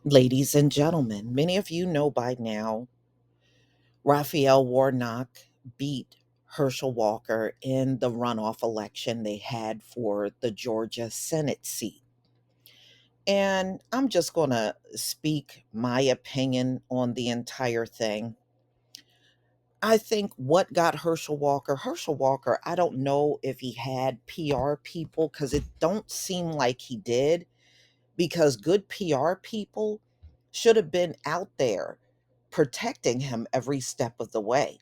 Ladies and gentlemen, many of you know by now Raphael Warnock beat Herschel Walker in the runoff election they had for the Georgia Senate seat. And I'm just going to speak my opinion on the entire thing. I think what got Herschel Walker, I don't know if he had PR people because it don't seem like he did, because good PR people should have been out there protecting him every step of the way.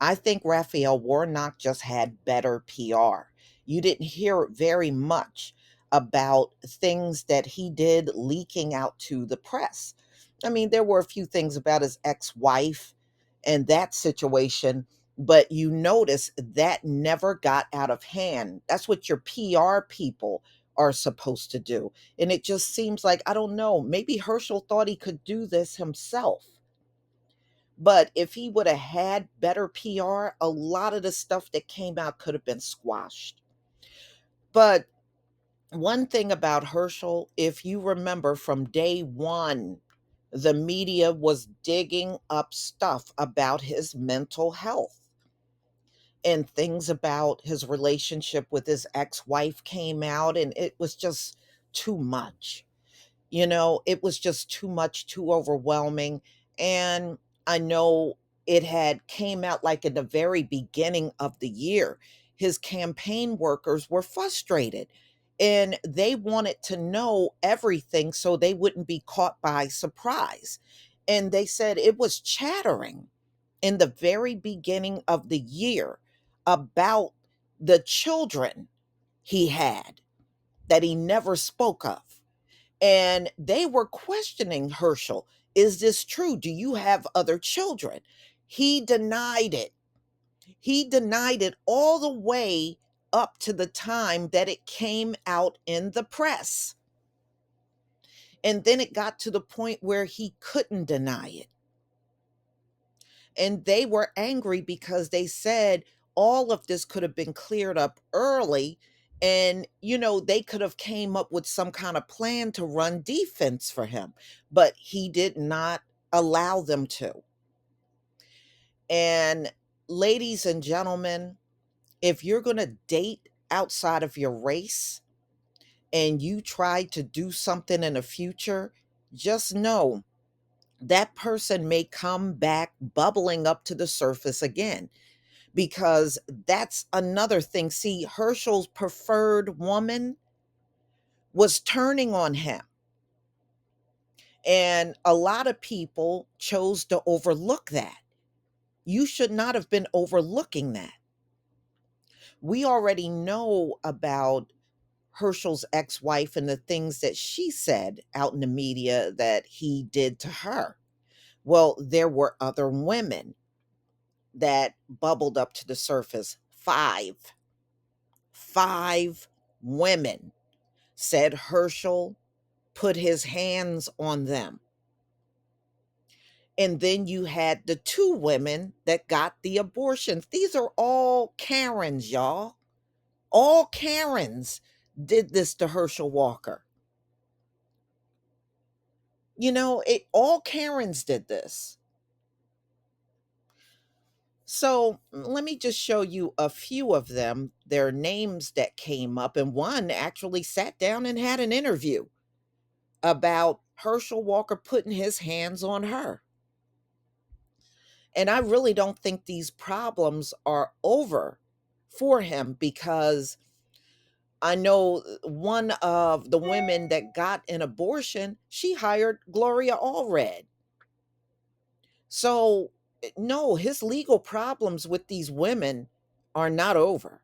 I think Raphael Warnock just had better PR. You didn't hear very much about things that he did leaking out to the press. I mean, there were a few things about his ex wife and that situation, but you notice that never got out of hand. That's what your PR people are supposed to do. And it just seems like, I don't know, maybe Herschel thought he could do this himself. But if he would have had better PR, a lot of the stuff that came out could have been squashed. But one thing about Herschel, if you remember from day one, the media was digging up stuff about his mental health, and things about his relationship with his ex wife came out, and it was just too much. It was just too much, too overwhelming. And I know it had came out like in the very beginning of the year. His campaign workers were frustrated and they wanted to know everything so they wouldn't be caught by surprise. And they said it was chattering in the very beginning of the year about the children he had that he never spoke of, and they were questioning Herschel. Is this true? Do you have other children? He denied it. He denied it all the way up to the time that it came out in the press. And then it got to the point where he couldn't deny it. And they were angry because they said all of this could have been cleared up early, and they could have came up with some kind of plan to run defense for him, but he did not allow them to. And ladies and gentlemen, if you're going to date outside of your race and you try to do something in the future, just know that person may come back bubbling up to the surface again, because that's another thing. See, Herschel's preferred woman was turning on him, and a lot of people chose to overlook that. You should not have been overlooking that. We already know about Herschel's ex wife and the things that she said out in the media that he did to her. Well, there were other women that bubbled up to the surface. Five women said Herschel put his hands on them. And then you had the two women that got the abortions. These are all Karens, y'all. All Karens did this to Herschel Walker. All Karens did this. So let me just show you a few of them, their names that came up. And one actually sat down and had an interview about Herschel Walker putting his hands on her. And I really don't think these problems are over for him, because I know one of the women that got an abortion, she hired Gloria Allred. So, no, his legal problems with these women are not over,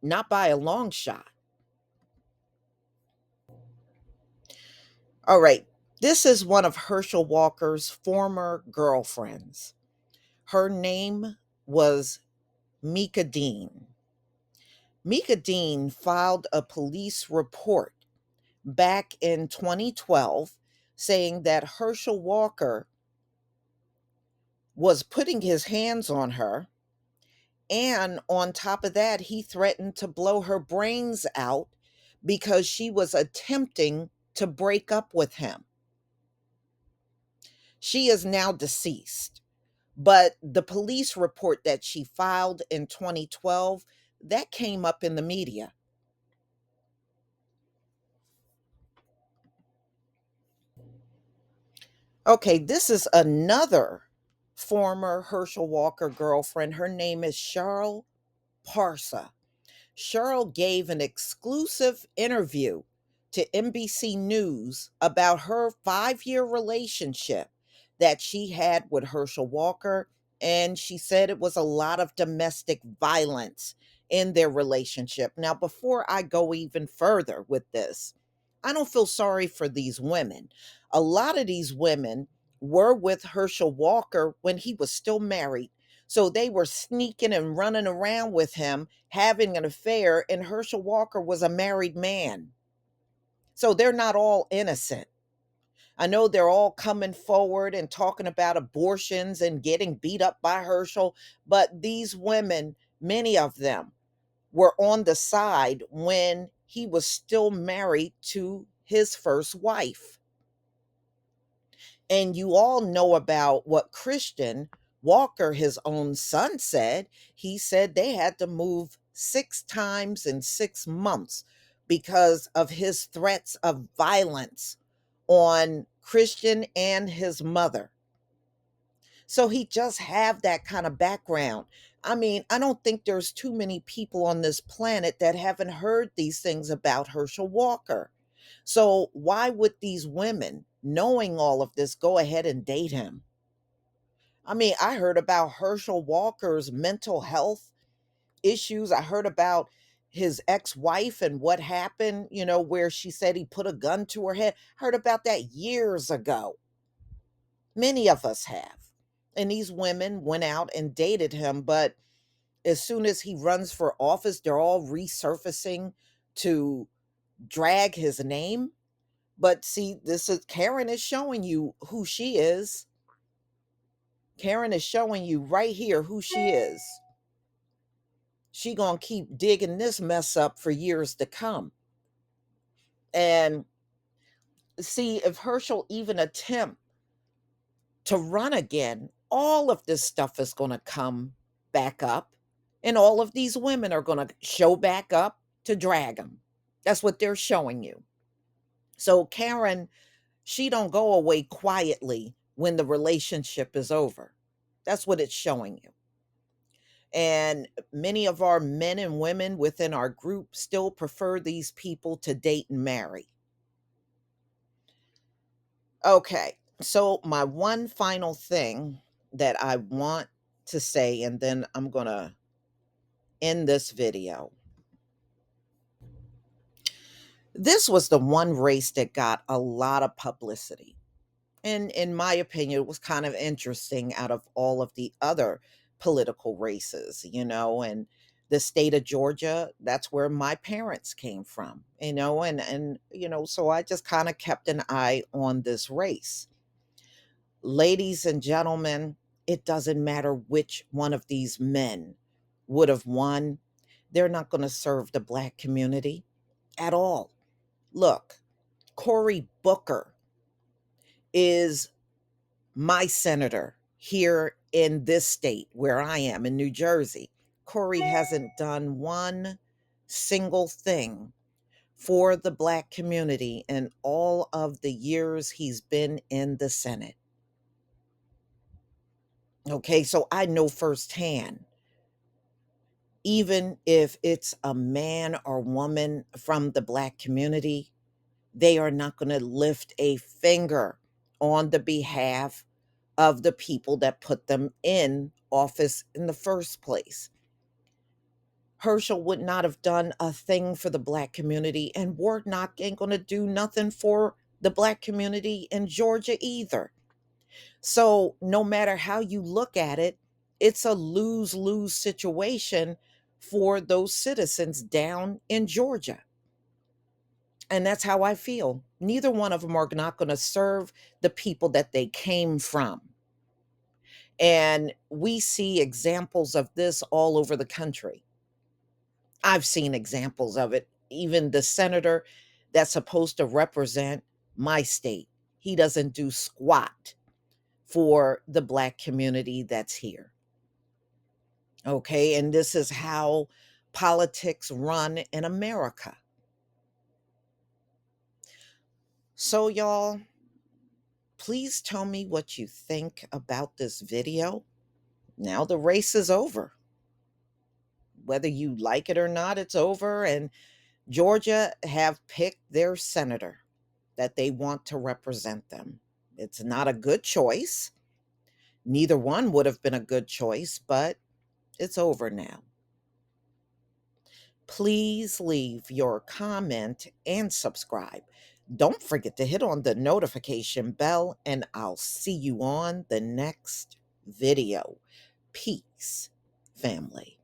not by a long shot. All right, this is one of Herschel Walker's former girlfriends. Her name was Mika Dean. Mika Dean filed a police report back in 2012 saying that Herschel Walker was putting his hands on her. And on top of that, he threatened to blow her brains out because she was attempting to break up with him. She is now deceased, but the police report that she filed in 2012, that came up in the media. Okay, this is another former Herschel Walker girlfriend. Her name is Cheryl Parsa. Cheryl gave an exclusive interview to NBC News about her 5-year relationship that she had with Herschel Walker. And she said it was a lot of domestic violence in their relationship. Now, before I go even further with this, I don't feel sorry for these women. A lot of these women were with Herschel Walker when he was still married. So they were sneaking and running around with him, having an affair, and Herschel Walker was a married man. So they're not all innocent. I know they're all coming forward and talking about abortions and getting beat up by Herschel, but these women, many of them, were on the side when he was still married to his first wife. And you all know about what Christian Walker, his own son, said. He said they had to move 6 times in 6 months because of his threats of violence on Christian and his mother. So he just have that kind of background. I mean, I don't think there's too many people on this planet that haven't heard these things about Herschel Walker. So why would these women, knowing all of this, go ahead and date him? I mean, I heard about Herschel Walker's mental health issues. I heard about his ex-wife and what happened, where she said he put a gun to her head. Heard about that years ago. Many of us have. And these women went out and dated him, but as soon as he runs for office, they're all resurfacing to drag his name. But see, this is Karen is showing you who she is. Karen is showing you right here who she is. She gonna keep digging this mess up for years to come. And see, if Herschel even attempt to run again, all of this stuff is gonna come back up, and all of these women are gonna show back up to drag him. That's what they're showing you. So Karen, she don't go away quietly when the relationship is over. That's what it's showing you. And many of our men and women within our group still prefer these people to date and marry. Okay, so my one final thing that I want to say, and then I'm going to end this video. This was the one race that got a lot of publicity. And in my opinion, it was kind of interesting out of all of the other political races, and the state of Georgia, that's where my parents came from, and so I just kind of kept an eye on this race. Ladies and gentlemen, it doesn't matter which one of these men would have won. They're not going to serve the black community at all. Look, Cory Booker is my senator here in this state where I am in New Jersey. Cory hasn't done one single thing for the black community in all of the years he's been in the Senate. Okay, so I know firsthand, even if it's a man or woman from the black community, they are not going to lift a finger on the behalf of the people that put them in office in the first place. Herschel would not have done a thing for the black community, and Warnock ain't going to do nothing for the black community in Georgia either. So, no matter how you look at it, it's a lose lose situation for those citizens down in Georgia. And that's how I feel. Neither one of them are not going to serve the people that they came from. And we see examples of this all over the country. I've seen examples of it. Even the senator that's supposed to represent my state, he doesn't do squat for the Black community that's here. Okay. And this is how politics run in America. So, y'all, please tell me what you think about this video. Now the race is over. Whether you like it or not, it's over. And Georgia have picked their senator that they want to represent them. It's not a good choice. Neither one would have been a good choice, but it's over now. Please leave your comment and subscribe. Don't forget to hit on the notification bell, and I'll see you on the next video. Peace, family.